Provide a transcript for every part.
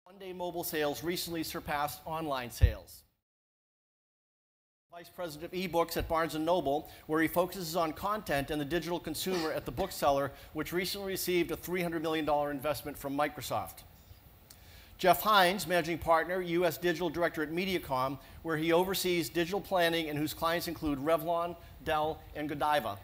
One-day mobile sales recently surpassed online sales. Vice President of eBooks at Barnes & Noble, where he focuses on content and the digital consumer at the bookseller, which recently received a $300 million investment from Microsoft. Jeff Hines, Managing Partner, U.S. Digital Director at Mediacom, where he oversees digital planning and whose clients include Revlon, Dell, and Godiva.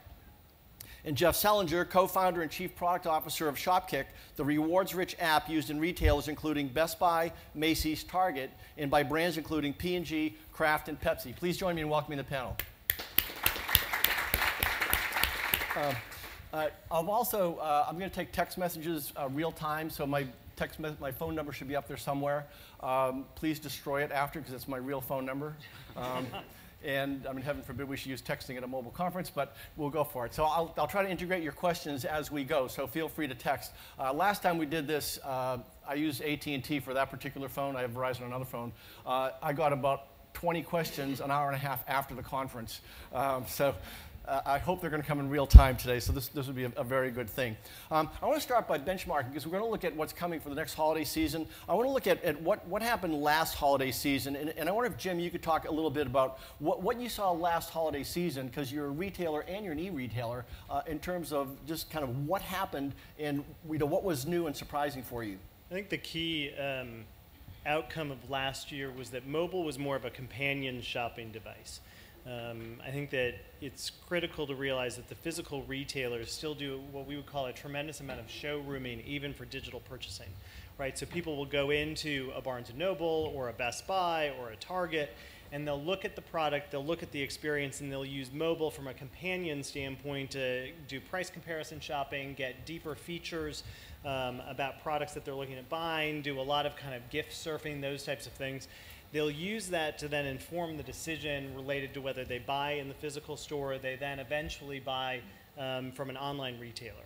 And Jeff Selinger, co-founder and chief product officer of Shopkick, the rewards-rich app used in retailers including Best Buy, Macy's, Target, and by brands including P&G, Kraft, and Pepsi. Please join me in welcoming the panel. I'm going to take text messages real time, so my phone number should be up there somewhere. Please destroy it after, because it's my real phone number. And I mean, heaven forbid we should use texting at a mobile conference, but we'll go for it. So I'll try to integrate your questions as we go, so feel free to text. Last time we did this, I used AT&T for that particular phone. I have Verizon on another phone. I got about 20 questions an hour and a half after the conference. I hope they're going to come in real time today, so this would be a very good thing. I want to start by benchmarking, because we're going to look at what's coming for the next holiday season. I want to look at what happened last holiday season, and I wonder if, Jim, you could talk a little bit about what you saw last holiday season, because you're a retailer and you're an e-retailer, in terms of just kind of what happened and what was new and surprising for you. I think the key outcome of last year was that mobile was more of a companion shopping device. I think that it's critical to realize that the physical retailers still do what we would call a tremendous amount of showrooming, even for digital purchasing, right? So people will go into a Barnes & Noble or a Best Buy or a Target, and they'll look at the product, they'll look at the experience, and they'll use mobile from a companion standpoint to do price comparison shopping, get deeper features about products that they're looking at buying, do a lot of kind of gift surfing, those types of things. They'll use that to then inform the decision related to whether they buy in the physical store, or they then eventually buy from an online retailer.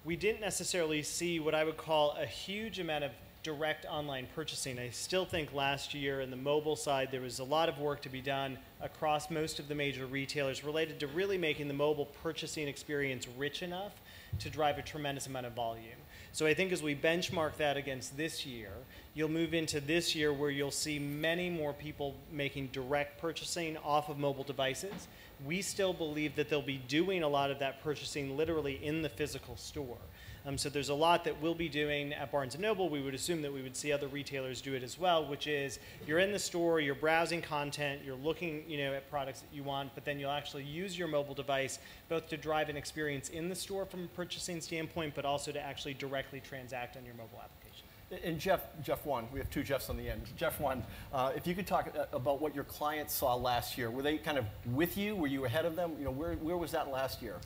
We didn't necessarily see what I would call a huge amount of direct online purchasing. I still think last year in the mobile side there was a lot of work to be done across most of the major retailers related to really making the mobile purchasing experience rich enough to drive a tremendous amount of volume. So I think as we benchmark that against this year, you'll move into this year where you'll see many more people making direct purchasing off of mobile devices. We still believe that they'll be doing a lot of that purchasing literally in the physical store. So there's a lot that we'll be doing at Barnes & Noble. We would assume that we would see other retailers do it as well, which is you're in the store, you're browsing content, you're looking at products that you want, but then you'll actually use your mobile device both to drive an experience in the store from a purchasing standpoint, but also to actually directly transact on your mobile application. And Jeff 1, we have two Jeffs on the end. Jeff 1, if you could talk about what your clients saw last year. Were they kind of with you? Were you ahead of them? Where was that last year?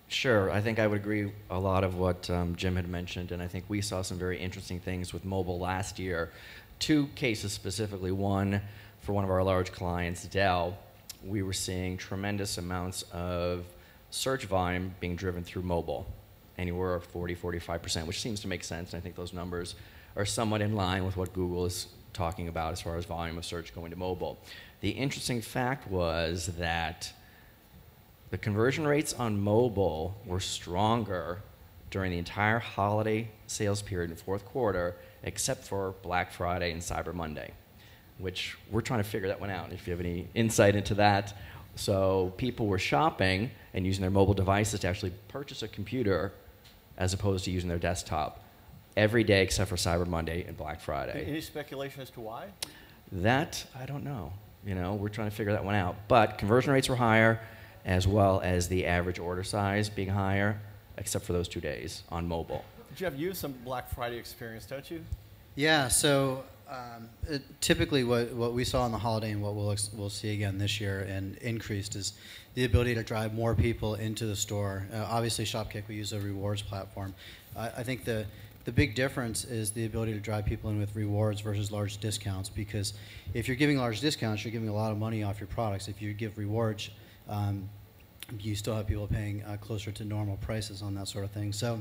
Sure. I think I would agree a lot of what Jim had mentioned, and I think we saw some very interesting things with mobile last year. Two cases specifically. One, for one of our large clients, Dell, we were seeing tremendous amounts of search volume being driven through mobile, anywhere 40–45%, which seems to make sense, and I think those numbers are somewhat in line with what Google is talking about as far as volume of search going to mobile. The interesting fact was that the conversion rates on mobile were stronger during the entire holiday sales period in the fourth quarter, except for Black Friday and Cyber Monday, which we're trying to figure that one out, if you have any insight into that. So people were shopping and using their mobile devices to actually purchase a computer as opposed to using their desktop every day except for Cyber Monday and Black Friday. Any speculation as to why? That, I don't know. We're trying to figure that one out. But conversion rates were higher, as well as the average order size being higher, except for those 2 days on mobile. Jeff, you have some Black Friday experience, don't you? Yeah, so typically what we saw on the holiday and what we'll see again this year and increased is the ability to drive more people into the store. Obviously, Shopkick, we use a rewards platform. I think the big difference is the ability to drive people in with rewards versus large discounts, because if you're giving large discounts, you're giving a lot of money off your products. If you give rewards, you still have people paying closer to normal prices on that sort of thing. So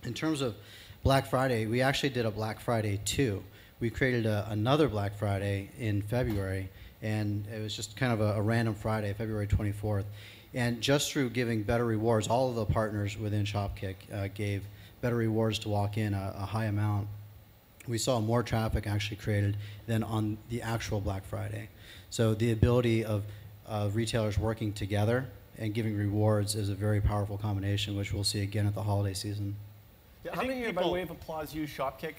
in terms of Black Friday, we actually did a Black Friday 2. We created another Black Friday in February, and it was just kind of a random Friday, February 24th. And just through giving better rewards, all of the partners within Shopkick gave better rewards to walk in, a high amount. we saw more traffic actually created than on the actual Black Friday. So the ability of retailers working together and giving rewards is a very powerful combination, which we'll see again at the holiday season. Yeah, how many here, by way of applause, use Shopkick?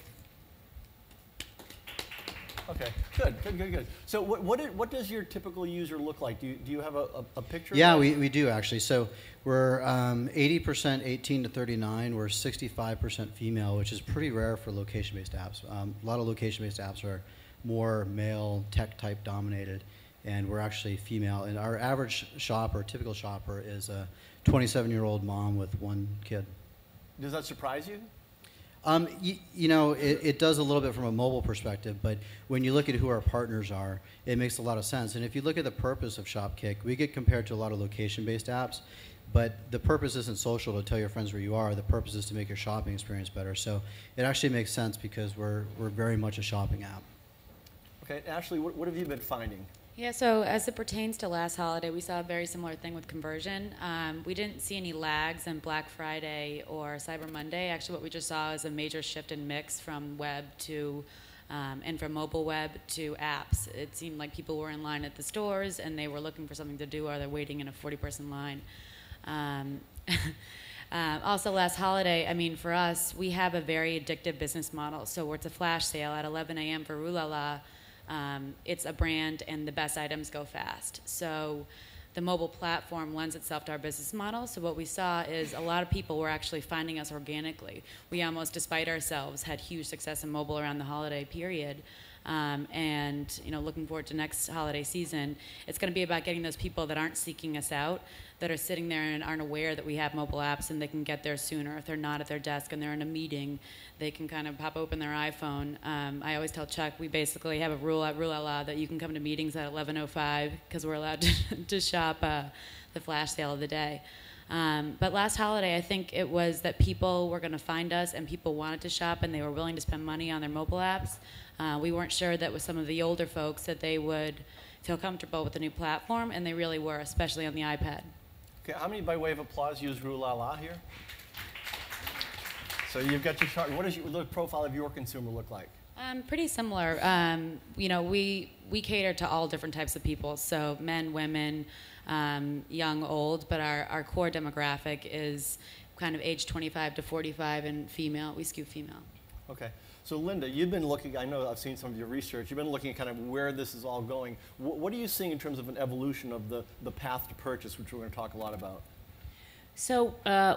Okay, good. So what does your typical user look like? Do you have a picture? Yeah, we do actually. So we're 80% 18 to 39. We're 65% female, which is pretty rare for location-based apps. A lot of location-based apps are more male, tech-type dominated, and we're actually female. And our average shopper, typical shopper, is a 27-year-old mom with one kid. Does that surprise you? You know, it does a little bit from a mobile perspective, but when you look at who our partners are, it makes a lot of sense. And if you look at the purpose of Shopkick, we get compared to a lot of location-based apps, but the purpose isn't social to tell your friends where you are. The purpose is to make your shopping experience better. So it actually makes sense because we're very much a shopping app. Okay, Ashley, what have you been finding? Yeah, so as it pertains to last holiday, we saw a very similar thing with conversion. We didn't see any lags in Black Friday or Cyber Monday. Actually, what we just saw is a major shift in mix from web to, and from mobile web to apps. It seemed like people were in line at the stores and they were looking for something to do, or they're waiting in a 40-person line. Also, last holiday, I mean, for us, we have a very addictive business model. So it's a flash sale at 11 a.m. for Rue La La. It's a brand, and the best items go fast. So the mobile platform lends itself to our business model. So what we saw is a lot of people were actually finding us organically. We almost, despite ourselves, had huge success in mobile around the holiday period. And you know, looking forward to next holiday season, it's going to be about getting those people that aren't seeking us out, that are sitting there and aren't aware that we have mobile apps, and they can get there sooner. If they're not at their desk and they're in a meeting, they can kind of pop open their iPhone. I always tell Chuck, we basically have a rule at Rue La La that you can come to meetings at 11:05 because we're allowed to shop the flash sale of the day. But last holiday, I think it was that people were going to find us and people wanted to shop and they were willing to spend money on their mobile apps. We weren't sure that with some of the older folks that they would feel comfortable with the new platform, and they really were, especially on the iPad. Okay, how many, by way of applause, use Rue La La here? So you've got your chart. What does the profile of your consumer look like? Pretty similar. You know, we cater to all different types of people, so men, women, young, old, but our core demographic is kind of age 25 to 45 and female. We skew female. Okay. So Linda, you've been looking, I know I've seen some of your research, you've been looking at kind of where this is all going. What are you seeing in terms of an evolution of the path to purchase, which we're going to talk a lot about? So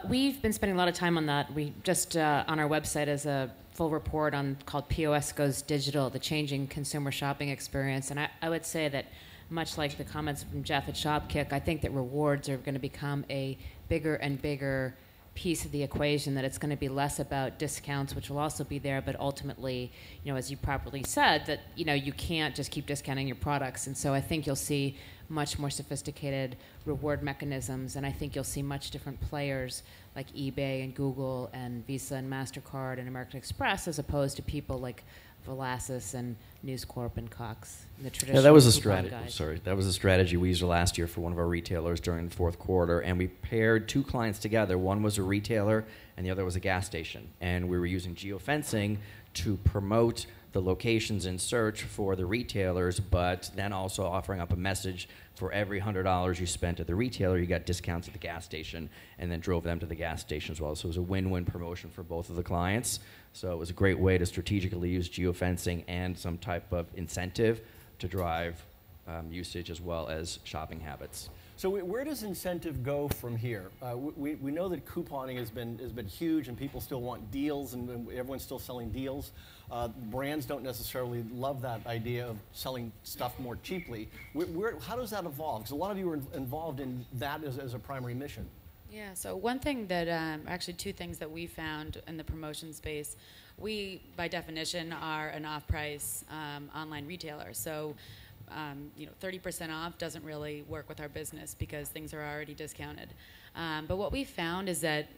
we've been spending a lot of time on that. We just, on our website, is a full report on called POS Goes Digital, the changing consumer shopping experience. And I would say that much like the comments from Jeff at Shopkick, I think that rewards are going to become a bigger and bigger piece of the equation, that it's going to be less about discounts, which will also be there, but ultimately, you know, as you properly said, that, you know, you can't just keep discounting your products. And so I think you'll see much more sophisticated reward mechanisms, and I think you'll see much different players like eBay and Google and Visa and MasterCard and American Express, as opposed to people like Velasas and News Corp and Cox. The traditional that was a coupon strategy. guys. Sorry, that was a strategy we used last year for one of our retailers during the fourth quarter, and we paired two clients together. One was a retailer, and the other was a gas station, and we were using geofencing to promote the locations in search for the retailers, but then also offering up a message for every $100 you spent at the retailer, you got discounts at the gas station, and then drove them to the gas station as well. So it was a win-win promotion for both of the clients. So it was a great way to strategically use geofencing and some type of incentive to drive usage as well as shopping habits. So where does incentive go from here? We know that couponing has been huge, and people still want deals, and everyone's still selling deals. Brands don't necessarily love that idea of selling stuff more cheaply. How does that evolve? Because a lot of you are involved in that as a primary mission. Yeah, so one thing that, actually two things that we found in the promotion space, we, by definition, are an off-price online retailer. So, you know, 30% off doesn't really work with our business because things are already discounted. But what we found is that,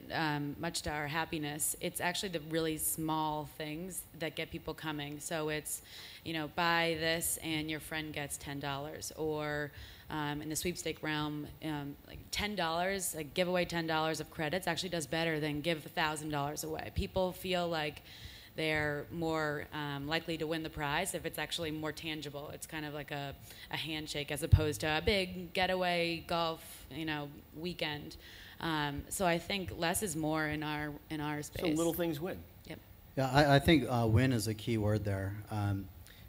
much to our happiness, it's actually the really small things that get people coming. So it's, you know, buy this and your friend gets $10, or in the sweepstake realm, like $10, like give away $10 of credits actually does better than give $1,000 away. People feel like they're more likely to win the prize if it's actually more tangible. It's kind of like a handshake as opposed to a big getaway golf, weekend. So I think less is more in our space. So little things win. Yep. Yeah, I think win is a key word there.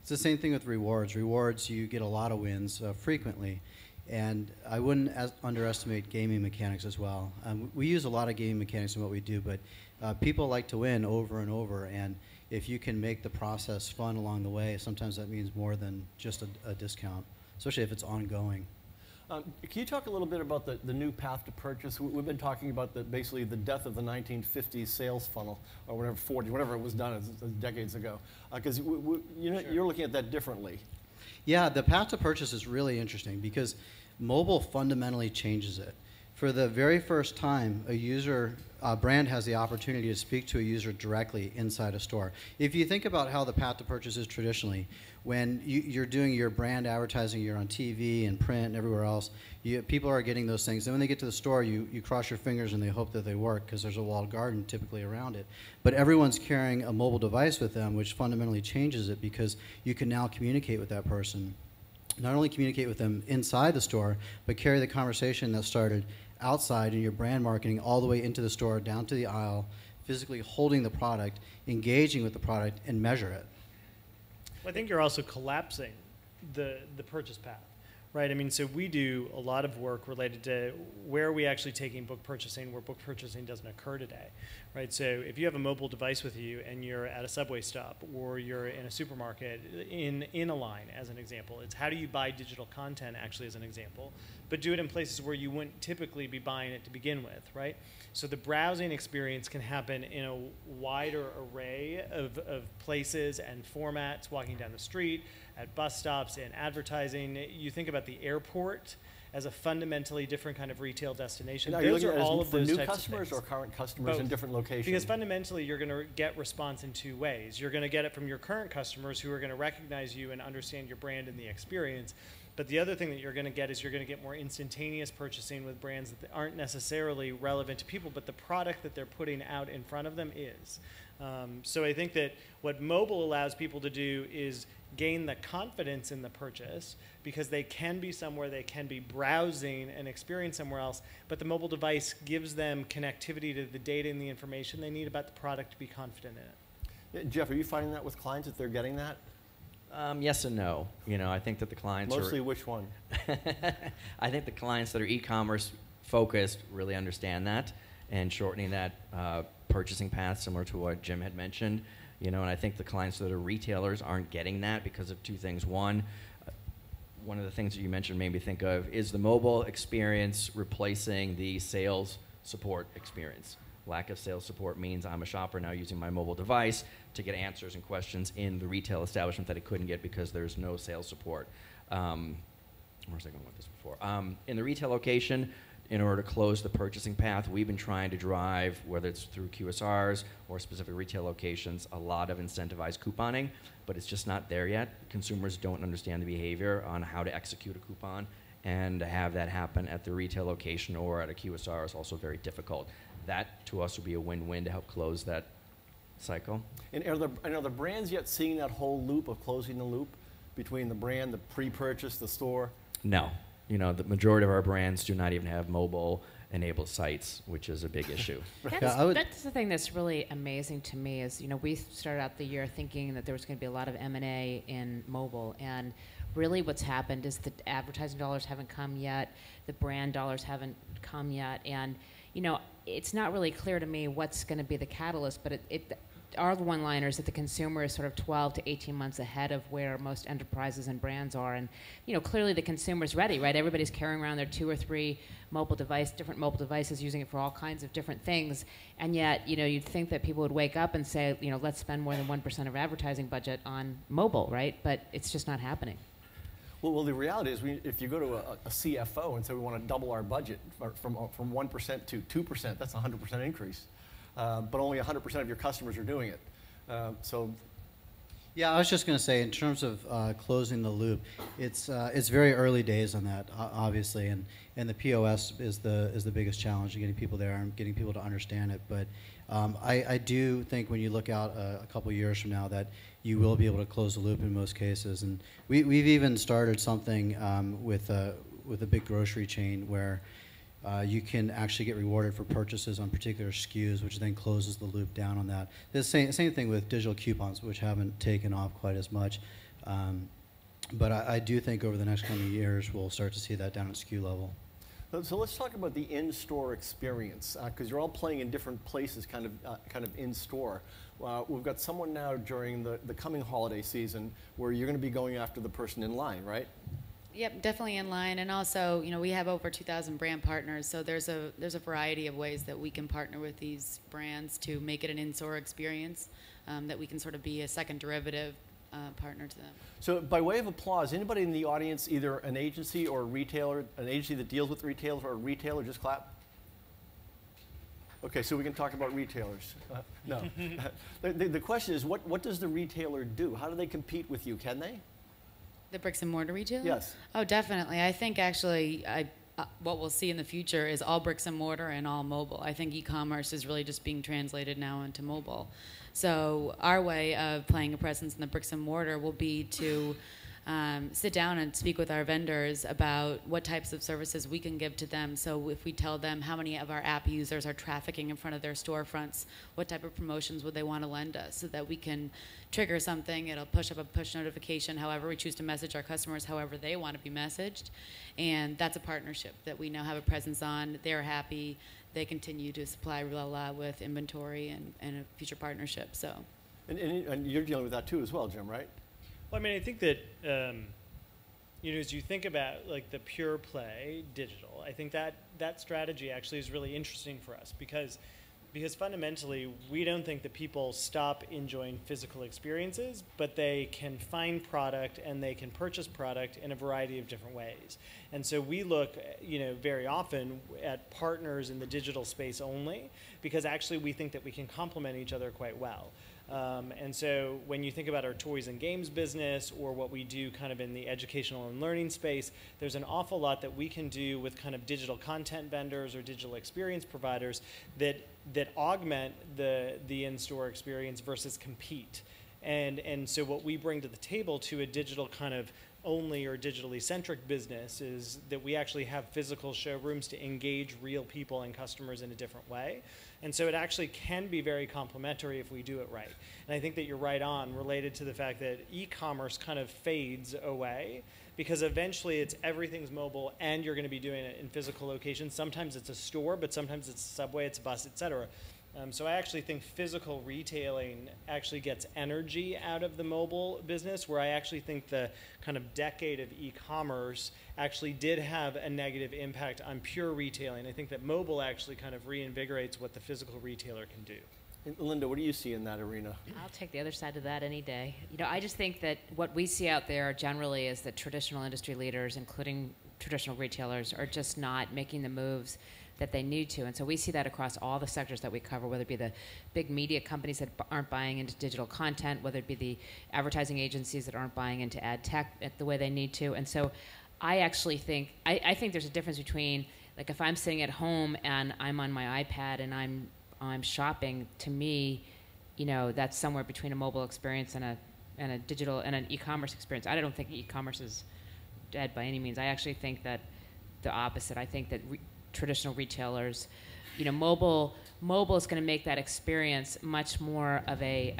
It's the same thing with rewards. Rewards, you get a lot of wins frequently. And I wouldn't underestimate gaming mechanics as well. We use a lot of gaming mechanics in what we do, but people like to win over and over. And if you can make the process fun along the way, sometimes that means more than just a discount, especially if it's ongoing. Can you talk a little bit about the new path to purchase? We've been talking about basically the death of the 1950s sales funnel, or whatever, 40, whatever it was done decades ago. Because you're looking at that differently. Yeah, the path to purchase is really interesting because mobile fundamentally changes it. For the very first time, a brand has the opportunity to speak to a user directly inside a store. If you think about how the path to purchase is traditionally, when you're doing your brand advertising, you're on TV and print and everywhere else, people are getting those things. Then when they get to the store, you cross your fingers and they hope that they work because there's a walled garden typically around it. But everyone's carrying a mobile device with them, which fundamentally changes it because you can now communicate with that person. Not only communicate with them inside the store, but carry the conversation that started outside in your brand marketing all the way into the store, down to the aisle, physically holding the product, engaging with the product, and measure it. Well, I think you're also collapsing the purchase path, right? I mean, so we do a lot of work related to where are we actually taking book purchasing, where book purchasing doesn't occur today, right? So if you have a mobile device with you and you're at a subway stop or you're in a supermarket in a line, as an example, it's how do you buy digital content, actually, as an example, but do it in places where you wouldn't typically be buying it to begin with, right? So the browsing experience can happen in a wider array of places and formats, walking down the street, at bus stops, in advertising. You think about the airport as a fundamentally different kind of retail destination. Now, those are all of for those new types customers of things. or current customers Both. in different locations? Because fundamentally, you're going to get response in two ways. You're going to get it from your current customers who are going to recognize you and understand your brand and the experience. But the other thing that you're going to get is you're going to get more instantaneous purchasing with brands that aren't necessarily relevant to people, but the product that they're putting out in front of them is. So I think that what mobile allows people to do is gain the confidence in the purchase because they can be somewhere, they can be browsing and experience somewhere else, but the mobile device gives them connectivity to the data and the information they need about the product to be confident in it. Jeff, are you finding that with clients that they're getting that? Yes and no. I think that the clients Mostly which one? I think the clients that are e-commerce focused really understand that and shortening that purchasing path, similar to what Jim had mentioned. And I think the clients that are retailers aren't getting that because of two things. One of the things that you mentioned made me think of is the mobile experience replacing the sales support experience. Lack of sales support means I'm a shopper now using my mobile device to get answers and questions in the retail establishment that I couldn't get because there's no sales support. Where was I going with this before? In the retail location, in order to close the purchasing path, we've been trying to drive, whether it's through QSRs or specific retail locations, a lot of incentivized couponing, but it's just not there yet. Consumers don't understand the behavior on how to execute a coupon, and to have that happen at the retail location or at a QSR is also very difficult. That, to us, would be a win-win to help close that cycle. And are the brands yet seeing that whole loop of closing the loop between the brand, the pre-purchase, the store? No. The majority of our brands do not even have mobile-enabled sites, which is a big issue. That's the thing that's really amazing to me is, we started out the year thinking that there was going to be a lot of M&A in mobile, and really what's happened is the advertising dollars haven't come yet, the brand dollars haven't come yet, and it's not really clear to me what's going to be the catalyst, but our one-liners that the consumer is sort of 12 to 18 months ahead of where most enterprises and brands are. And, clearly the consumer's ready, right? Everybody's carrying around their 2 or 3 different mobile devices, using it for all kinds of different things. And yet, you'd think that people would wake up and say, let's spend more than 1% of advertising budget on mobile, right? But it's just not happening. Well, the reality is, if you go to a CFO and say we want to double our budget from 1% to 2%, that's a 100% increase. But only 100% of your customers are doing it. So Yeah, I was just going to say, in terms of closing the loop, it's very early days on that, obviously, and the POS is the biggest challenge in getting people there and getting people to understand it. But I do think when you look out a couple years from now that you will be able to close the loop in most cases. And we've even started something with a big grocery chain where you can actually get rewarded for purchases on particular SKUs, which then closes the loop down on that. The same thing with digital coupons, which haven't taken off quite as much. But I do think over the next coming years, we'll start to see that down at SKU level. So let's talk about the in-store experience, because you're all playing in different places, kind of in-store. We've got someone now during the coming holiday season where you're going to be going after the person in line, right? Yep, definitely in line, and also, we have over 2,000 brand partners, so there's a variety of ways that we can partner with these brands to make it an in-store experience, that we can sort of be a second derivative partner to them. So, by way of applause, anybody in the audience, either an agency or a retailer, an agency that deals with retailers or a retailer, just clap. Okay, so we can talk about retailers. No, the question is, what does the retailer do? How do they compete with you? Can they? The bricks and mortar retailer? Yes. Oh, definitely. I think actually what we'll see in the future is all bricks and mortar and all mobile. I think e-commerce is really just being translated now into mobile. So our way of playing a presence in the bricks and mortar will be to sit down and speak with our vendors about what types of services we can give to them. So if we tell them how many of our app users are trafficking in front of their storefronts, what type of promotions would they want to lend us so that we can trigger something. It'll push up a push notification, however we choose to message our customers, however they want to be messaged. And that's a partnership that we now have a presence on. They're happy. They continue to supply Rulala with inventory and a future partnership. So. And you're dealing with that too as well, Jim, right? Well, I mean, I think that, as you think about like the pure play digital, I think that strategy actually is really interesting for us because fundamentally we don't think that people stop enjoying physical experiences, but they can find product and they can purchase product in a variety of different ways. And so we look, very often at partners in the digital space only because actually we think that we can complement each other quite well. And so when you think about our toys and games business or what we do kind of in the educational and learning space, there's an awful lot that we can do with kind of digital content vendors or digital experience providers that augment the in-store experience versus compete. And so what we bring to the table to a digital kind of only or digitally centric business is that we actually have physical showrooms to engage real people and customers in a different way. And so it actually can be very complementary if we do it right. And I think that you're right on related to the fact that e-commerce kind of fades away because eventually everything's mobile and you're going to be doing it in physical locations. Sometimes it's a store, but sometimes it's a subway, it's a bus, et cetera. So I actually think physical retailing actually gets energy out of the mobile business, where I actually think the kind of decade of e-commerce actually did have a negative impact on pure retailing. I think that mobile actually kind of reinvigorates what the physical retailer can do. And Linda, what do you see in that arena? I'll take the other side of that any day. I just think that what we see out there generally is that traditional industry leaders, including traditional retailers, are just not making the moves that they need to. And so we see that across all the sectors that we cover, whether it be the big media companies that aren't buying into digital content, whether it be the advertising agencies that aren't buying into ad tech the way they need to. And so I actually think, I think there's a difference between, like if I'm sitting at home and I'm on my iPad and I'm shopping, to me, that's somewhere between a mobile experience and a digital and an e-commerce experience. I don't think e-commerce is dead by any means. I actually think that the opposite. I think that traditional retailers, mobile is going to make that experience much more of a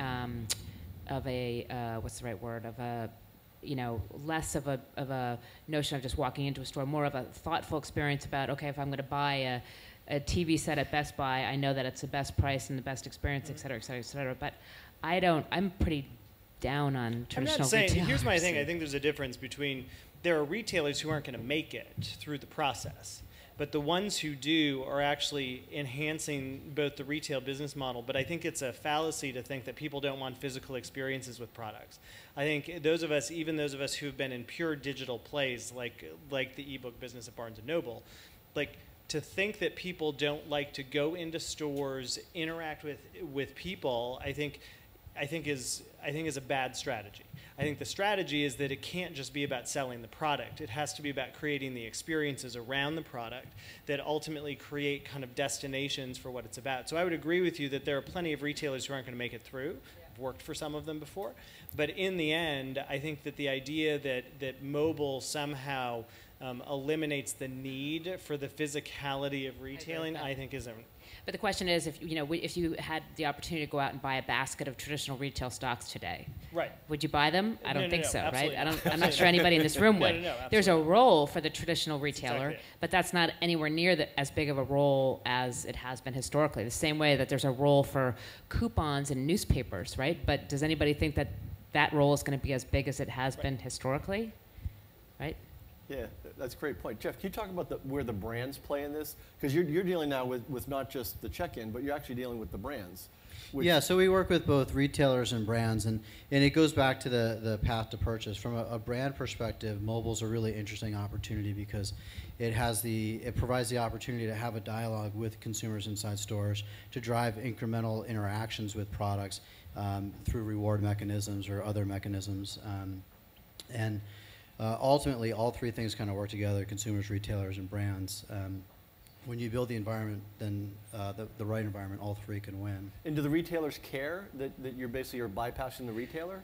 what's the right word, of a less of a notion of just walking into a store, more of a thoughtful experience about, okay, if I'm going to buy a TV set at Best Buy, I know that it's the best price and the best experience, et cetera, et cetera, et cetera. But I'm pretty down on traditional retailers. Here's my thing. I think there's a difference between, there are retailers who aren't going to make it through the process. But the ones who do are actually enhancing both the retail business model. But I think it's a fallacy to think that people don't want physical experiences with products. I think even those of us who've been in pure digital plays, like the ebook business at Barnes & Noble, to think that people don't like to go into stores, interact with people, I think I think is a bad strategy. I think the strategy is that it can't just be about selling the product. It has to be about creating the experiences around the product that ultimately create kind of destinations for what it's about. So I would agree with you that there are plenty of retailers who aren't going to make it through. I've worked for some of them before. But in the end, I think that the idea that mobile somehow eliminates the need for the physicality of retailing, I think isn't. But the question is, if you had the opportunity to go out and buy a basket of traditional retail stocks today, right? Would you buy them? I don't think so, right? Not. I'm not sure anybody in this room would. There's a role for the traditional retailer, exactly but that's not anywhere near as big of a role as it has been historically. The same way that there's a role for coupons in newspapers, right? But does anybody think that that role is going to be as big as it has been historically, right? Yeah, that's a great point. Jeff, can you talk about where the brands play in this? Because you're dealing now with not just the check-in, but you're actually dealing with the brands. Yeah, so we work with both retailers and brands, and it goes back to the path to purchase. From a brand perspective, mobile's a really interesting opportunity because it provides the opportunity to have a dialogue with consumers inside stores to drive incremental interactions with products through reward mechanisms or other mechanisms. Ultimately, all three things kind of work together: consumers, retailers, and brands. When you build the environment, then the right environment, all three can win. And do the retailers care that you're bypassing the retailer?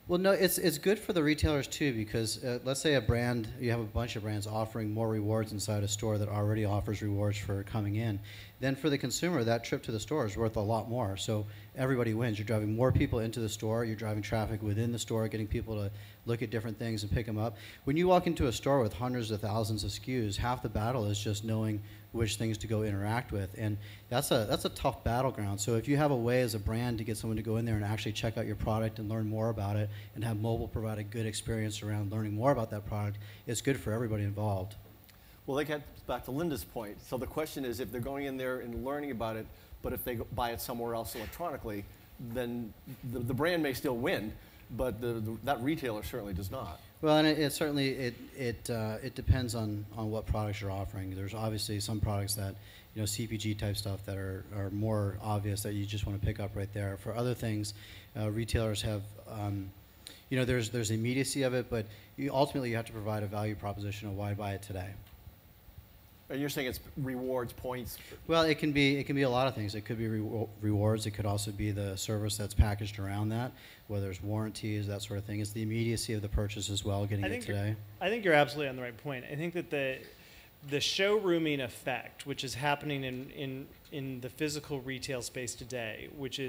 Well, no, it's good for the retailers too, because let's say you have a bunch of brands offering more rewards inside a store that already offers rewards for coming in. Then for the consumer, that trip to the store is worth a lot more. So everybody wins. You're driving more people into the store. You're driving traffic within the store, getting people to look at different things and pick them up. When you walk into a store with hundreds of thousands of SKUs, half the battle is just knowing which things to go interact with, and that's a tough battleground. So if you have a way as a brand to get someone to go in there and actually check out your product and learn more about it, and have mobile provide a good experience around learning more about that product, it's good for everybody involved. Well, that gets back to Linda's point. So the question is, if they're going in there and learning about it, but if they buy it somewhere else electronically, then the brand may still win, but that retailer certainly does not. Well, and it certainly depends on what products you're offering. There's obviously some products that, CPG type stuff that are more obvious that you just want to pick up right there. For other things, retailers have, there's immediacy of it, but ultimately you have to provide a value proposition of why buy it today. And you're saying it's rewards, points? Well, it can be a lot of things. It could be rewards. It could also be the service that's packaged around that, whether it's warranties, that sort of thing. It's the immediacy of the purchase as well, getting it today. I think you're absolutely on the right point. I think that the showrooming effect, which is happening in the physical retail space today, which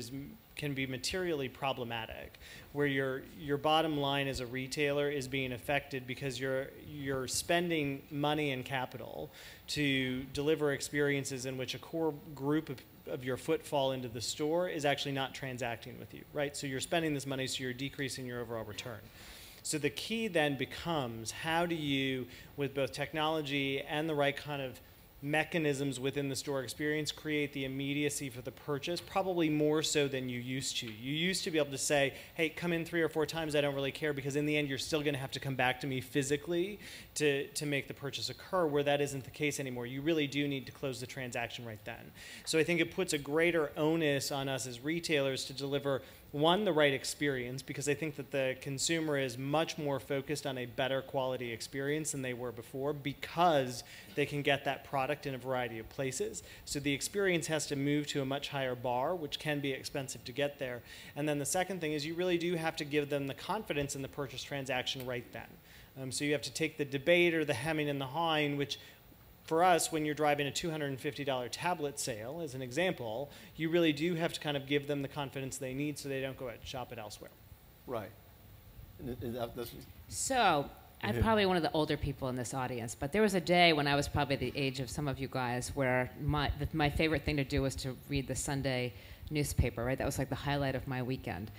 can be materially problematic, where your bottom line as a retailer is being affected because you're spending money and capital to deliver experiences in which a core group of your footfall into the store is actually not transacting with you, right? So you're spending this money, so you're decreasing your overall return. So the key then becomes, how do you, with both technology and the right kind of mechanisms within the store experience, create the immediacy for the purchase, probably more so than you used to. You used to be able to say, hey, come in 3 or 4 times, I don't really care, because in the end you're still going to have to come back to me physically to make the purchase occur, where that isn't the case anymore. You really do need to close the transaction right then. So I think it puts a greater onus on us as retailers to deliver, one, the right experience, because I think that the consumer is much more focused on a better quality experience than they were before, because they can get that product in a variety of places. So the experience has to move to a much higher bar, which can be expensive to get there. And then the second thing is, you really do have to give them the confidence in the purchase transaction right then. So you have to take the debate or the hemming and the hawing, which for us, when you're driving a $250 tablet sale, as an example, you really do have to kind of give them the confidence they need so they don't go out and shop it elsewhere. Right. So I'm probably one of the older people in this audience, but there was a day when I was probably the age of some of you guys where my favorite thing to do was to read the Sunday newspaper, right? That was like the highlight of my weekend.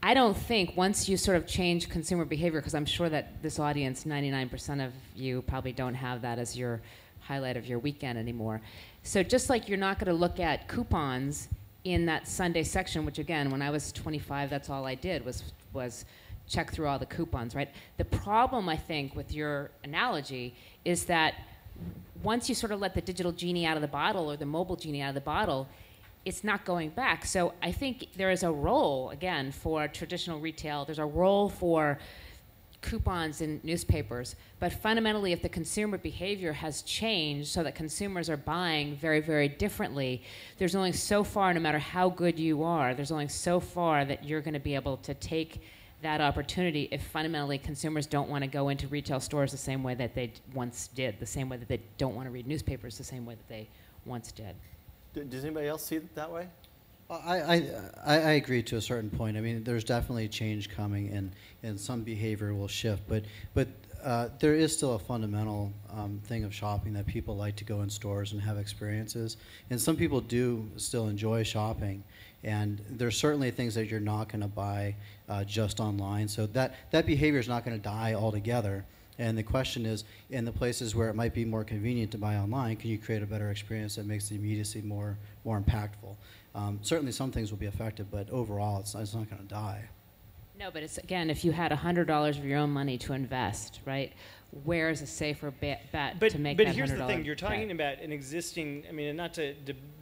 I don't think once you sort of change consumer behavior, because I'm sure that this audience, 99% of you probably don't have that as your highlight of your weekend anymore. So just like you're not going to look at coupons in that Sunday section, which again, when I was 25, that's all I did was check through all the coupons, right? The problem, I think, with your analogy is that once you sort of let the digital genie out of the bottle or the mobile genie out of the bottle, it's not going back. So I think there is a role, again, for traditional retail. There's a role for coupons in newspapers. But fundamentally, if the consumer behavior has changed so that consumers are buying very, very differently, there's only so far, no matter how good you are, there's only so far that you're going to be able to take that opportunity if fundamentally consumers don't want to go into retail stores the same way that they once did, the same way that they don't want to read newspapers the same way that they once did. Does anybody else see it that way? I agree to a certain point. I mean, there's definitely change coming, and some behavior will shift. But there is still a fundamental thing of shopping that people like to go in stores and have experiences. And some people do still enjoy shopping. And there's certainly things that you're not going to buy just online. So that behavior is not going to die altogether. And the question is, in the places where it might be more convenient to buy online, can you create a better experience that makes the immediacy more impactful? Certainly some things will be affected, but overall it's not going to die. No, but it's, again, if you had $100 of your own money to invest, right, where is a safer bet to make that $100 But here's the thing, you're talking bet? about an existing, I mean, and not to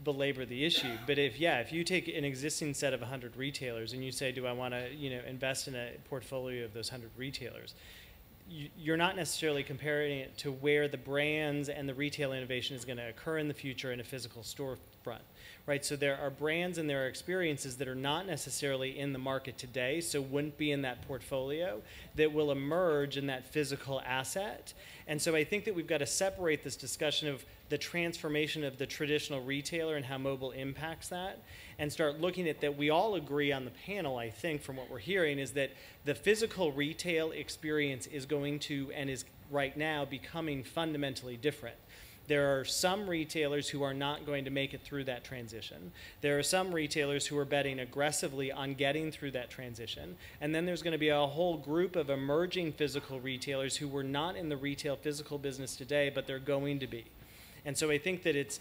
belabor the issue, but if you take an existing set of 100 retailers and you say, do I want to, invest in a portfolio of those 100 retailers, you're not necessarily comparing it to where the brands and the retail innovation is going to occur in the future in a physical storefront, right? So there are brands and there are experiences that are not necessarily in the market today, so wouldn't be in that portfolio, that will emerge in that physical asset. And so I think that we've got to separate this discussion of the transformation of the traditional retailer and how mobile impacts that, and start looking at that. We all agree on the panel, I think, from what we're hearing, is that the physical retail experience is going to, and is right now, becoming fundamentally different. There are some retailers who are not going to make it through that transition. There are some retailers who are betting aggressively on getting through that transition. And then there's going to be a whole group of emerging physical retailers who were not in the retail physical business today, but they're going to be. And so I think that it's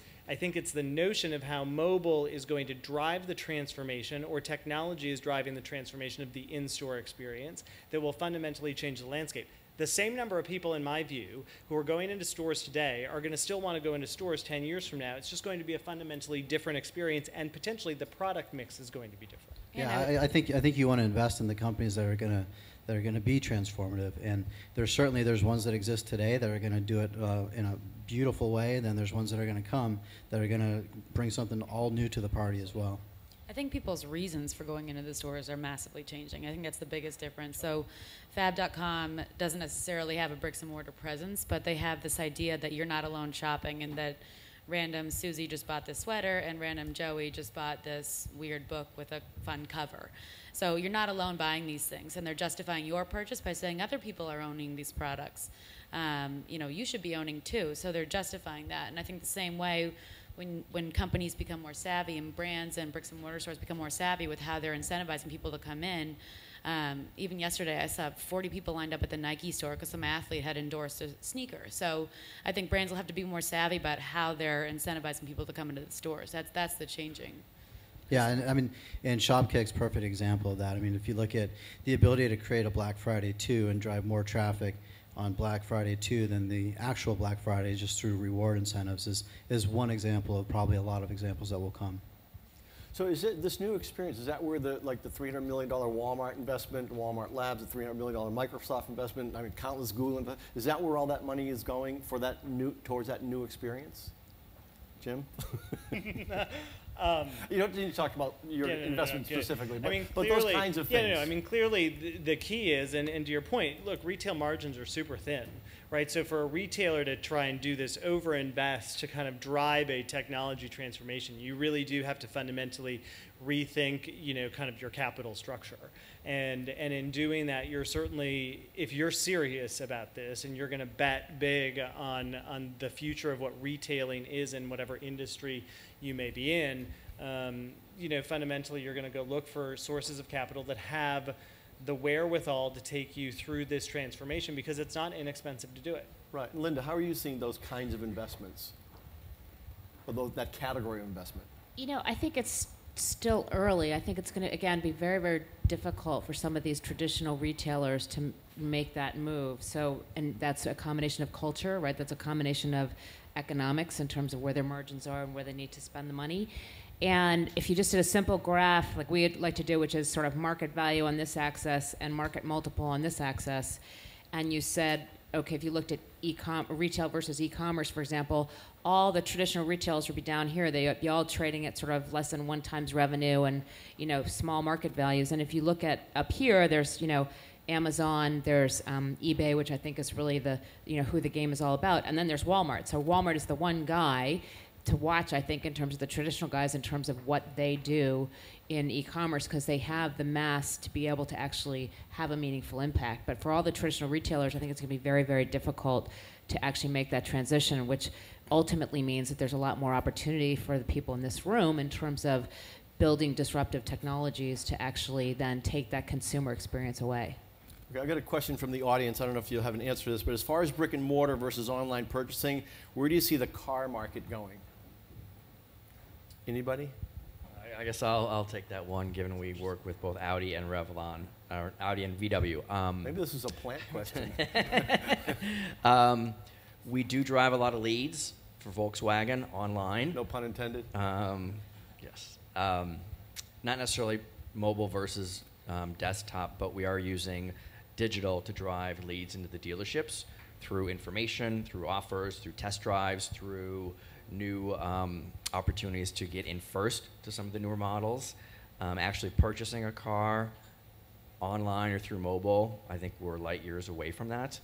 the notion of how mobile is going to drive the transformation, or technology is driving the transformation of the in-store experience, that will fundamentally change the landscape. The same number of people, in my view, who are going into stores today are going to still want to go into stores 10 years from now. It's just going to be a fundamentally different experience, and potentially the product mix is going to be different. Yeah, I think you want to invest in the companies that are going to be transformative, and there's ones that exist today that are going to do it in a beautiful way, and then there's ones that are going to come that are going to bring something all new to the party as well. I think people's reasons for going into the stores are massively changing. I think that's the biggest difference. So Fab.com doesn't necessarily have a bricks and mortar presence, but they have this idea that you're not alone shopping, and that random Susie just bought this sweater and random Joey just bought this weird book with a fun cover. So you're not alone buying these things, and they're justifying your purchase by saying other people are owning these products. You should be owning too. So they're justifying that. And I think the same way, when companies become more savvy, and brands and bricks and mortar stores become more savvy with how they're incentivizing people to come in. Even yesterday, I saw 40 people lined up at the Nike store because some athlete had endorsed a sneaker. So I think brands will have to be more savvy about how they're incentivizing people to come into the stores. That's the changing. Yeah, and I mean, and Shopkick's a perfect example of that. I mean, if you look at the ability to create a Black Friday 2 and drive more traffic on Black Friday 2 than the actual Black Friday, just through reward incentives, is one example of probably a lot of examples that will come. So is it this new experience, is that where the $300 million Walmart investment, Walmart Labs, the $300 million Microsoft investment, I mean, countless Google investment, is that where all that money is going for that towards that new experience? Jim? You don't need to talk about your investment specifically, but, those kinds of things. I mean, clearly the key is, and to your point, look, retail margins are super thin, right? So for a retailer to try and do this over-invest to kind of drive a technology transformation, you really do have to fundamentally rethink, kind of your capital structure. And in doing that, you're certainly, if you're serious about this and you're going to bet big on the future of what retailing is in whatever industry you may be in, fundamentally you're going to go look for sources of capital that have the wherewithal to take you through this transformation, because it's not inexpensive to do it. Right. Linda, how are you seeing those kinds of investments, or that category of investment? I think it's still early. I think it's going to, again, be very, very difficult for some of these traditional retailers to make that move. So, and that's a combination of culture, right? That's a combination of economics in terms of where their margins are and where they need to spend the money. And if you just did a simple graph, like we'd like to do, which is sort of market value on this axis and market multiple on this axis, and you said, okay, if you looked at retail versus e-commerce, for example, all the traditional retailers would be down here. They'd be all trading at sort of less than 1 times revenue and, you know, small market values. And if you look at up here, there's, you know, Amazon, there's eBay, which I think is really the, you know, who the game is all about. And then there's Walmart. So Walmart is the one guy to watch, I think, in terms of the traditional guys, in terms of what they do in e-commerce, because they have the mass to be able to actually have a meaningful impact. But for all the traditional retailers, I think it's going to be very, very difficult to actually make that transition, which ultimately means that there's a lot more opportunity for the people in this room in terms of building disruptive technologies to actually then take that consumer experience away. Okay, I've got a question from the audience. I don't know if you'll have an answer to this, but as far as brick and mortar versus online purchasing, where do you see the car market going? Anybody? I guess I'll take that one, given we work with both Audi and Revlon, or Audi and VW. Maybe this is a plant question. We do drive a lot of leads for Volkswagen online. No pun intended. Yes. Not necessarily mobile versus desktop, but we are using digital to drive leads into the dealerships through information, through offers, through test drives, through new opportunities to get in first to some of the newer models. Actually purchasing a car online or through mobile, I think we're light years away from that.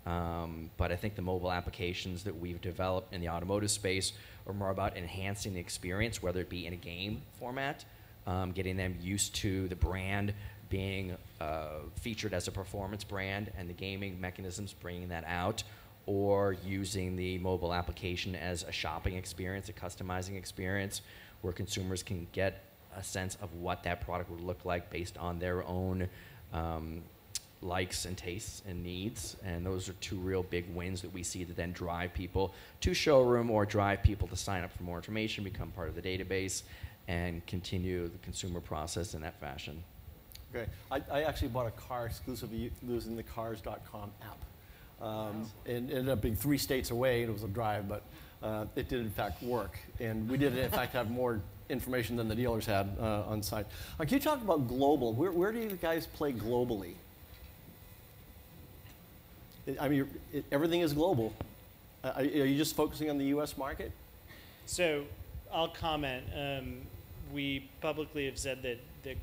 But I think the mobile applications that we've developed in the automotive space are more about enhancing the experience, whether it be in a game format, getting them used to the brand being featured as a performance brand and the gaming mechanisms bringing that out, or using the mobile application as a shopping experience, a customizing experience, where consumers can get a sense of what that product would look like based on their own likes and tastes and needs. And those are two real big wins that we see that then drive people to showroom or drive people to sign up for more information, become part of the database, and continue the consumer process in that fashion. Okay. I actually bought a car exclusively using the cars.com app. And it ended up being 3 states away, and it was a drive, but it did in fact work. And we did in fact have more information than the dealers had on site. Can you talk about global? Where do you guys play globally? I mean, everything is global. Are you just focusing on the U.S. market? So I'll comment. We publicly have said that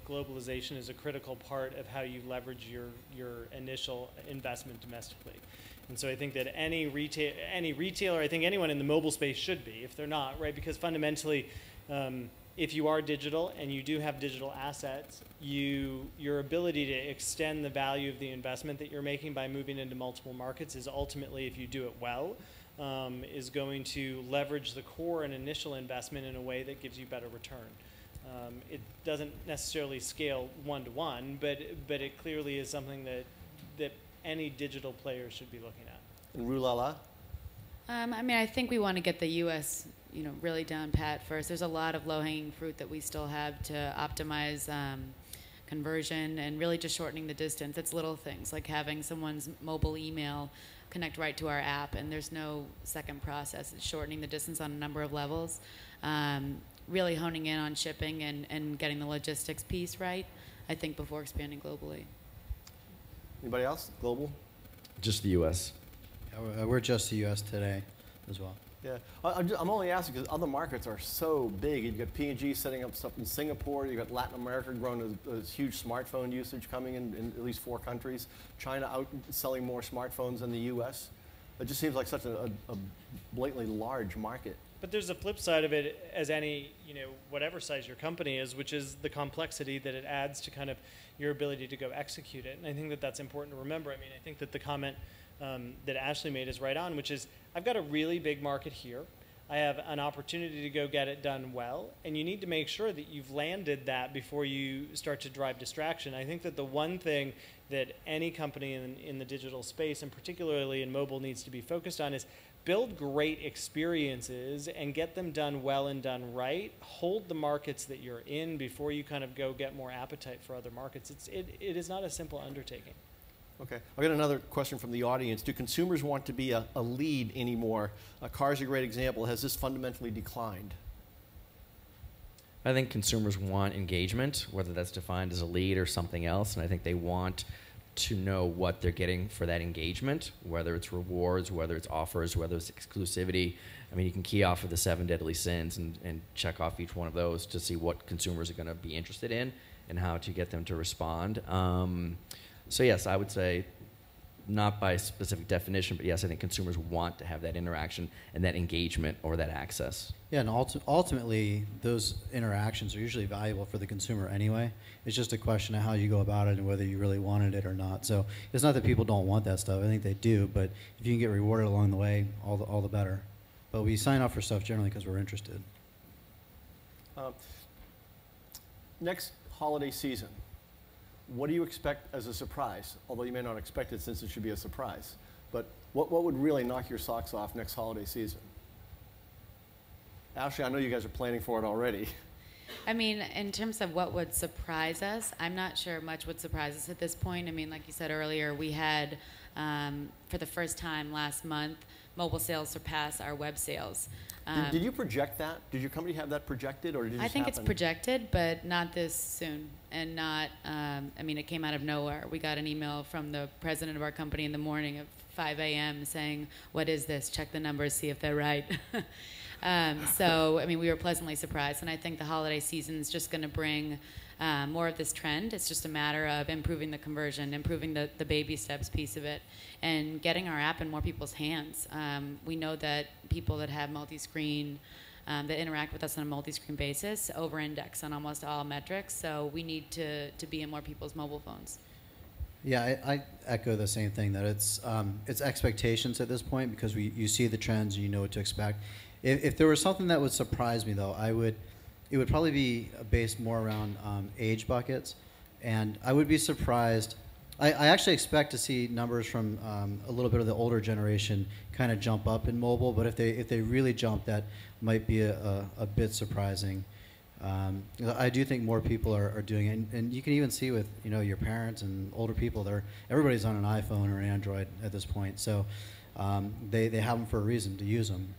globalization is a critical part of how you leverage your initial investment domestically. And so I think that any retailer, I think anyone in the mobile space should be, if they're not, right? Because fundamentally, if you are digital and you do have digital assets, your ability to extend the value of the investment that you're making by moving into multiple markets is ultimately, if you do it well, is going to leverage the core and initial investment in a way that gives you better return. It doesn't necessarily scale one-to-one, but it clearly is something that any digital player should be looking at. And Rulala? I mean, I think we want to get the U.S. Really down pat first. There's a lot of low-hanging fruit that we still have to optimize conversion and really just shortening the distance. It's little things like having someone's mobile email connect right to our app, and there's no second process. It's shortening the distance on a number of levels. Really honing in on shipping and getting the logistics piece right, I think, before expanding globally. Anybody else? Global? Just the U.S. Yeah, we're just the U.S. today as well. Yeah, I'm only asking because other markets are so big. You've got P&G setting up stuff in Singapore. You've got Latin America growing a huge smartphone usage coming in at least 4 countries. China out selling more smartphones than the U.S. It just seems like such a blatantly large market. But there's a flip side of it, as any, whatever size your company is, which is the complexity that it adds to kind of your ability to go execute it. And I think that that's important to remember. I mean, I think that the comment that Ashley made is right on, which is, I've got a really big market here. I have an opportunity to go get it done well, and you need to make sure that you've landed that before you start to drive distraction. I think that the one thing that any company in the digital space, and particularly in mobile, needs to be focused on is build great experiences and get them done well and done right. Hold the markets that you're in before you kind of go get more appetite for other markets. It is not a simple undertaking. Okay. I got another question from the audience. Do consumers want to be a lead anymore? Car's a great example. Has this fundamentally declined? I think consumers want engagement, whether that's defined as a lead or something else, and I think they want to know what they're getting for that engagement, whether it's rewards, whether it's offers, whether it's exclusivity. I mean, you can key off of the 7 deadly sins and check off each one of those to see what consumers are going to be interested in and how to get them to respond. So yes, I would say not by specific definition, but yes, I think consumers want to have that interaction and that engagement or that access. Yeah, and ultimately, those interactions are usually valuable for the consumer anyway. It's just a question of how you go about it and whether you really wanted it or not. So it's not that people don't want that stuff. I think they do, but if you can get rewarded along the way, all the better. But we sign up for stuff generally because we're interested. Next holiday season, what do you expect as a surprise? Although you may not expect it since it should be a surprise. But what would really knock your socks off next holiday season? Ashley, I know you guys are planning for it already. I mean, in terms of what would surprise us, I'm not sure much would surprise us at this point. I mean, like you said earlier, we had, for the first time last month, mobile sales surpass our web sales. Did you project that? Did your company have that projected, or did it just I think happen? it's projected, but not this soon, and not. I mean, it came out of nowhere. We got an email from the president of our company in the morning at 5 a.m. saying, "What is this? Check the numbers, see if they're right." So, I mean, we were pleasantly surprised, and I think the holiday season is just going to bring more of this trend. It's just a matter of improving the conversion, improving the baby steps piece of it, and getting our app in more people's hands. We know that people that have multi-screen, that interact with us on a multi-screen basis, over-index on almost all metrics, so we need to be in more people's mobile phones. Yeah, I echo the same thing, that it's expectations at this point because you see the trends and you know what to expect. If there was something that would surprise me, though, it would probably be based more around age buckets, and I would be surprised. I actually expect to see numbers from a little bit of the older generation kind of jump up in mobile, but if they really jump, that might be a bit surprising. I do think more people are doing it, and you can even see with your parents and older people. Everybody's on an iPhone or an Android at this point, so they have them for a reason to use them.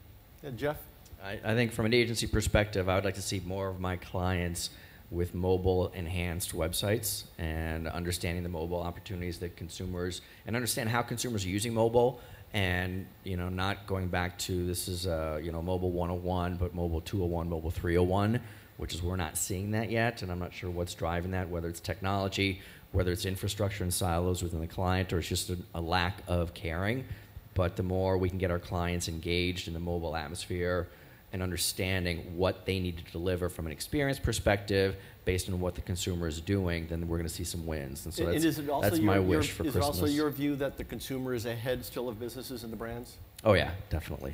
Jeff? I think from an agency perspective, I would like to see more of my clients with mobile enhanced websites and understanding the mobile opportunities that consumers, and understand how consumers are using mobile, and not going back to this is mobile 101, but mobile 201, mobile 301, which is we're not seeing that yet, and I'm not sure what's driving that, whether it's technology, whether it's infrastructure and silos within the client, or it's just a lack of caring. But the more we can get our clients engaged in the mobile atmosphere and understanding what they need to deliver from an experience perspective based on what the consumer is doing, then we're going to see some wins. And so that's my wish for Christmas. Is it also your view that the consumer is ahead still of businesses and the brands? Oh yeah, definitely.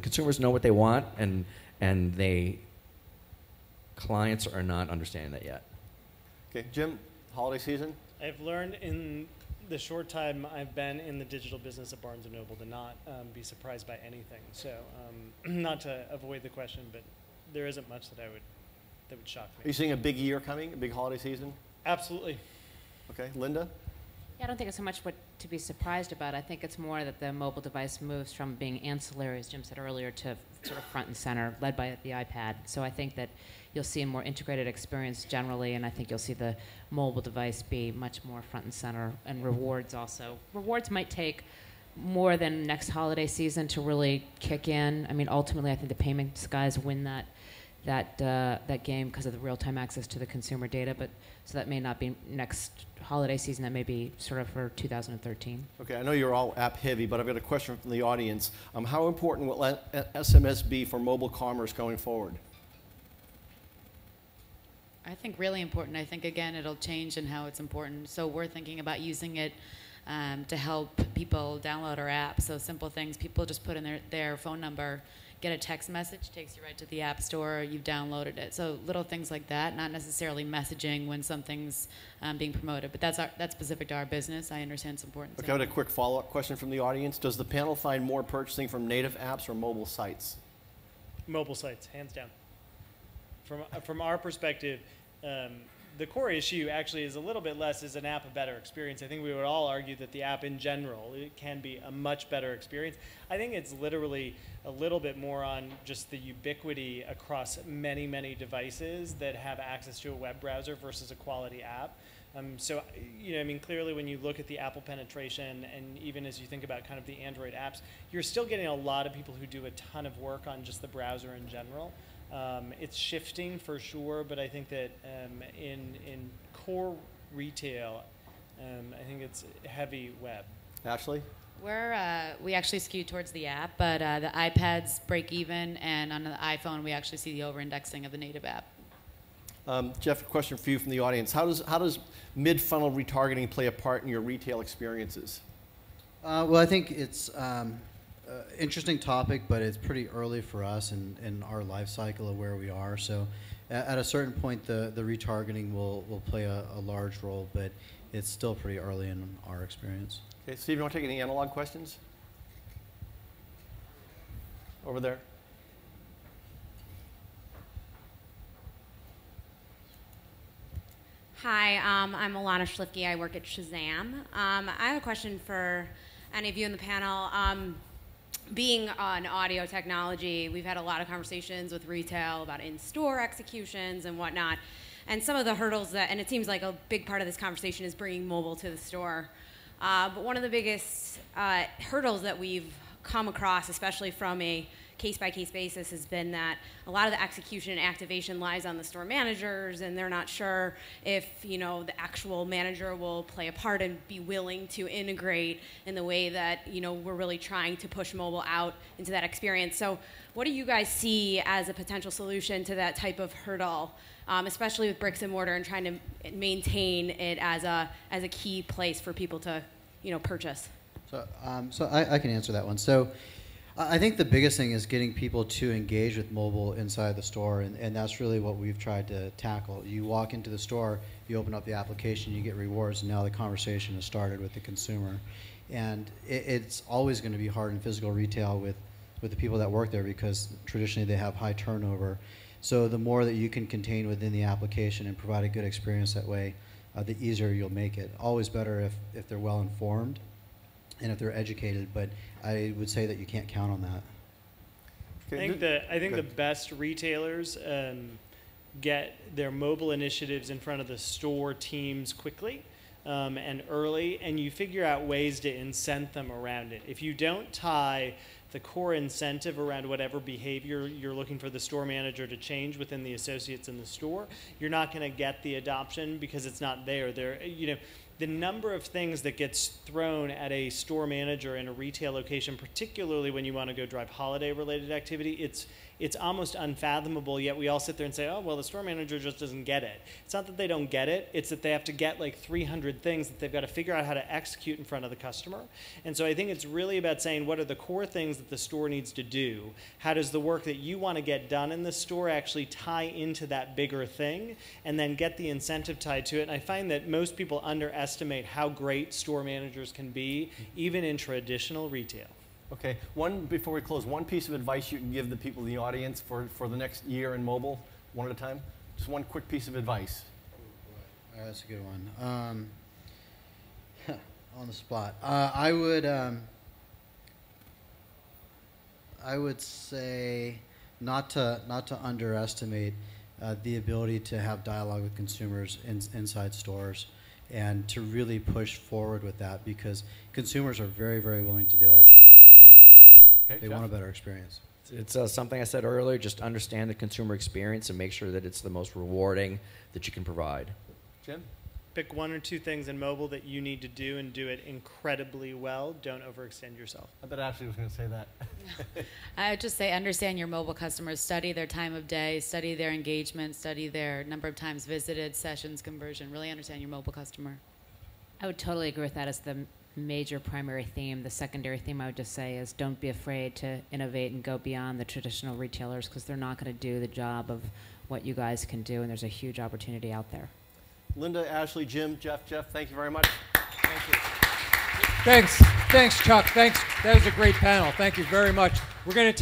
Consumers know what they want, and clients are not understanding that yet. Okay, Jim, holiday season? I've learned in the short time I've been in the digital business at Barnes & Noble to not be surprised by anything. So not to avoid the question, but there isn't much that would shock me. Are you seeing a big year coming, a big holiday season? Absolutely. Okay, Linda? Yeah, I don't think it's so much what to be surprised about. I think it's more that the mobile device moves from being ancillary, as Jim said earlier, to sort of front and center, led by the iPad. So I think that you'll see a more integrated experience generally, and I think you'll see the mobile device be much more front and center, and rewards also. Rewards might take more than next holiday season to really kick in. I mean, ultimately, I think the payments guys win that game because of the real-time access to the consumer data, but so that may not be next holiday season. That may be sort of for 2013. Okay, I know you're all app heavy, but I've got a question from the audience. How important will SMS be for mobile commerce going forward? I think really important. I think, again, it'll change in how it's important. So we're thinking about using it to help people download our app. So simple things. People just put in their phone number, get a text message, takes you right to the app store, you've downloaded it. So little things like that, not necessarily messaging when something's being promoted. But that's specific to our business. I understand it's important. Okay, I have a quick follow-up question from the audience. Does the panel find more purchasing from native apps or mobile sites? Mobile sites, hands down. From our perspective, the core issue actually is a little bit less, is an app a better experience? I think we would all argue that the app in general, it can be a much better experience. I think it's literally a little bit more on just the ubiquity across many, many devices that have access to a web browser versus a quality app. So, I mean, clearly when you look at the Apple penetration, and even as you think about kind of the Android apps, you're still getting a lot of people who do a ton of work on just the browser in general. It's shifting for sure, but I think that in core retail, I think it's heavy web. Ashley? We actually skew towards the app, but the iPads break even, and on the iPhone we actually see the over-indexing of the native app. Jeff, a question for you from the audience. How does mid-funnel retargeting play a part in your retail experiences? Well, I think it's interesting topic, but it's pretty early for us in our life cycle of where we are. So at a certain point, the retargeting will play a large role, but it's still pretty early in our experience. Okay, Steve, you want to take any analog questions? Over there. Hi, I'm Alana Schlifke. I work at Shazam. I have a question for any of you in the panel. Being on audio technology, we've had a lot of conversations with retail about in-store executions and whatnot. And some of the hurdles and it seems like a big part of this conversation is bringing mobile to the store. But one of the biggest hurdles that we've come across, especially from a case-by-case basis, has been that a lot of the execution and activation lies on the store managers, and they're not sure if the actual manager will play a part and be willing to integrate in the way that we're really trying to push mobile out into that experience. So what do you guys see as a potential solution to that type of hurdle, especially with bricks and mortar and trying to maintain it as a key place for people to purchase? So I can answer that one. So I think the biggest thing is getting people to engage with mobile inside the store, and that's really what we've tried to tackle. You walk into the store, you open up the application, you get rewards, and now the conversation has started with the consumer. And it's always going to be hard in physical retail with the people that work there, because traditionally they have high turnover. So the more that you can contain within the application and provide a good experience that way, the easier you'll make it. Always better if they're well informed and if they're educated, but I would say that you can't count on that. Okay. I think the best retailers get their mobile initiatives in front of the store teams quickly and early, and you figure out ways to incent them around it. If you don't tie the core incentive around whatever behavior you're looking for the store manager to change within the associates in the store, you're not going to get the adoption because it's not there. The number of things that gets thrown at a store manager in a retail location, particularly when you want to go drive holiday-related activity, it's almost unfathomable, yet we all sit there and say, oh, well, the store manager just doesn't get it. It's not that they don't get it, it's that they have to get like 300 things that they've got to figure out how to execute in front of the customer. And so I think it's really about saying, what are the core things that the store needs to do? How does the work that you want to get done in the store actually tie into that bigger thing, and then get the incentive tied to it? And I find that most people underestimate how great store managers can be, even in traditional retail. Okay, before we close, one piece of advice you can give the people in the audience for the next year in mobile, one at a time? Just one quick piece of advice. That's a good one. On the spot. I would say not to underestimate the ability to have dialogue with consumers inside stores, and to really push forward with that, because consumers are very, very willing to do it, and they want to do it. Okay, they want a better experience. It's something I said earlier, just understand the consumer experience and make sure that it's the most rewarding that you can provide. Jim? Pick one or two things in mobile that you need to do and do it incredibly well. Don't overextend yourself. I bet Ashley was going to say that. I would just say understand your mobile customers, study their time of day, study their engagement, study their number of times visited, sessions, conversion. Really understand your mobile customer. I would totally agree with that as the major primary theme. The secondary theme I would just say is don't be afraid to innovate and go beyond the traditional retailers, because they're not going to do the job of what you guys can do, and there's a huge opportunity out there. Linda, Ashley, Jim, Jeff, thank you very much. Thank you. Thanks, Chuck. Thanks. That was a great panel. Thank you very much. We're going to take